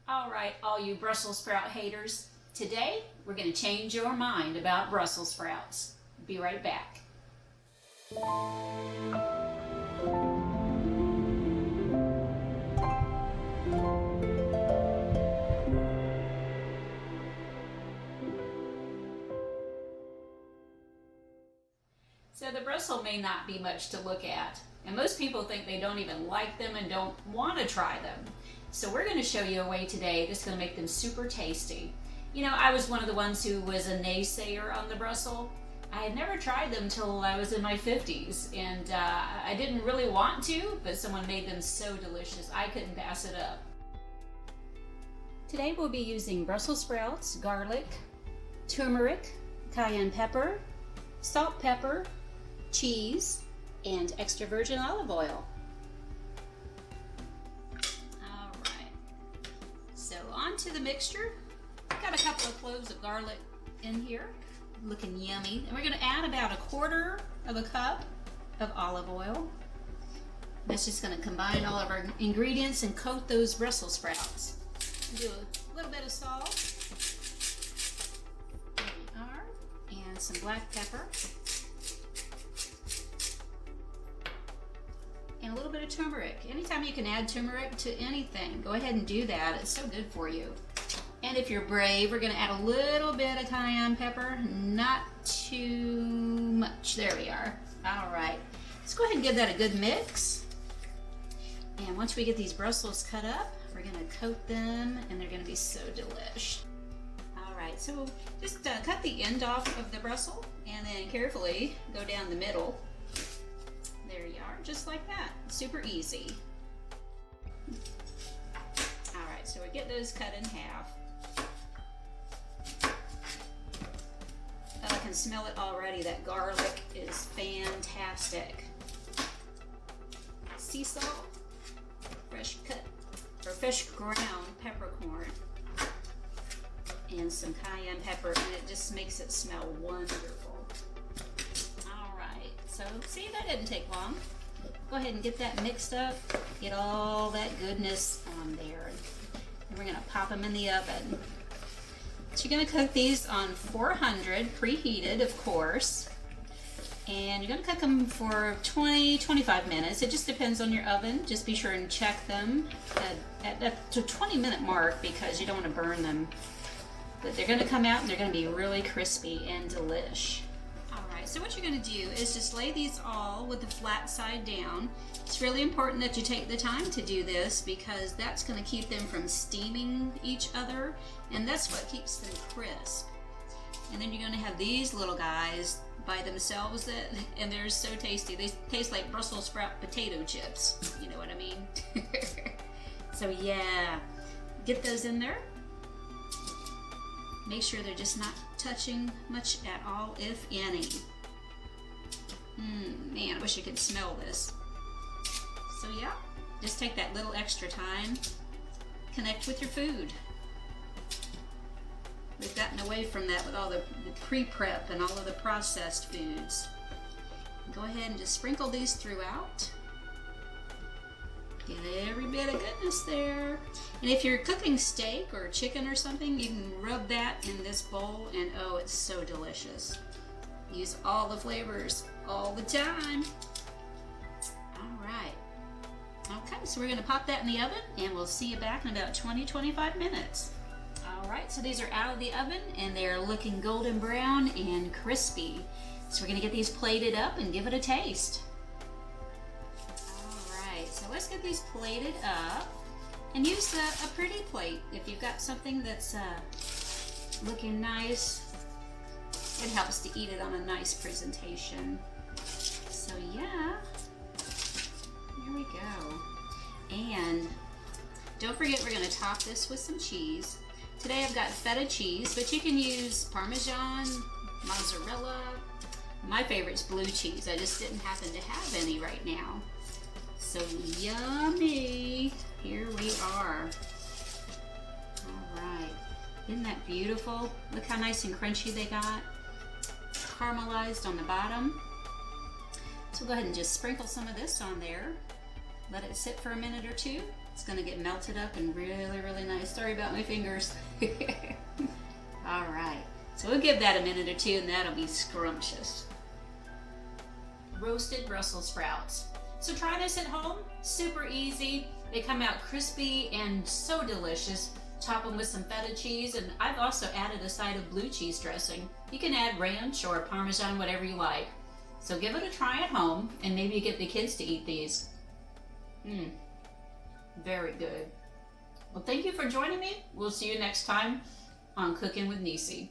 All right, all you Brussels sprout haters, today we're going to change your mind about Brussels sprouts. Be right back. So the Brussels may not be much to look at, and most people think they don't even like them and don't want to try them. So we're going to show you a way today that's going to make them super tasty. You know, I was one of the ones who was a naysayer on the Brussels. I had never tried them till I was in my 50s, and I didn't really want to, but someone made them so delicious I couldn't pass it up. Today we'll be using Brussels sprouts, garlic, turmeric, cayenne pepper, salt, pepper, cheese, and extra virgin olive oil. All right, so on to the mixture. I've got a couple of cloves of garlic in here, looking yummy. And we're going to add about 1/4 of a cup of olive oil. That's just going to combine all of our ingredients and coat those Brussels sprouts. Do a little bit of salt. There we are. And some black pepper. And a little bit of turmeric. Anytime you can add turmeric to anything, go ahead and do that. It's so good for you. And if you're brave, we're going to add a little bit of cayenne pepper, not too much. There we are. All right. Let's go ahead and give that a good mix. And once we get these Brussels cut up, we're going to coat them, and they're going to be so delish. All right, so just cut the end off of the Brussels, and then carefully go down the middle. There you are, just like that. Super easy. All right, so we get those cut in half. Oh, I can smell it already. That garlic is fantastic. Sea salt, fresh cut, or fresh ground peppercorn, and some cayenne pepper, and it just makes it smell wonderful. So see, that didn't take long. Go ahead and get that mixed up. Get all that goodness on there. And we're gonna pop them in the oven. So you're gonna cook these on 400, preheated of course. And you're gonna cook them for 20-25 minutes. It just depends on your oven. Just be sure and check them at the 20-minute mark because you don't wanna burn them. But they're gonna come out and they're gonna be really crispy and delish. So what you're going to do is just lay these all with the flat side down. It's really important that you take the time to do this because that's going to keep them from steaming each other, and that's what keeps them crisp. And then you're going to have these little guys by themselves, and they're so tasty. They taste like Brussels sprout potato chips. You know what I mean? So yeah, get those in there. Make sure they're just not touching much at all, if any. Man, I wish you could smell this. So yeah, just take that little extra time. Connect with your food. We've gotten away from that with all the pre-prep and all of the processed foods. Go ahead and just sprinkle these throughout. Get every bit of goodness there. And if you're cooking steak or chicken or something, you can rub that in this bowl, and oh, it's so delicious. Use all the flavors all the time. All right. Okay, so we're going to pop that in the oven, and we'll see you back in about 20-25 minutes. All right, so these are out of the oven, and they're looking golden brown and crispy. So we're going to get these plated up and give it a taste. So let's get these plated up and use a pretty plate. If you've got something that's looking nice, it helps to eat it on a nice presentation. So yeah, here we go. And don't forget, we're going to top this with some cheese. Today I've got feta cheese, but you can use Parmesan, mozzarella. My favorite's blue cheese. I just didn't happen to have any right now. So yummy. Here we are. All right. Isn't that beautiful? Look how nice and crunchy they got. Caramelized on the bottom. So go ahead and just sprinkle some of this on there. Let it sit for a minute or two. It's gonna get melted up and really, really nice. Sorry about my fingers. All right, so we'll give that a minute or two and that'll be scrumptious. Roasted Brussels sprouts. So try this at home, super easy. They come out crispy and so delicious. Top them with some feta cheese, and I've also added a side of blue cheese dressing. You can add ranch or Parmesan, whatever you like. So give it a try at home and maybe get the kids to eat these. Very good. Well, thank you for joining me. We'll see you next time on Cooking with Nisi.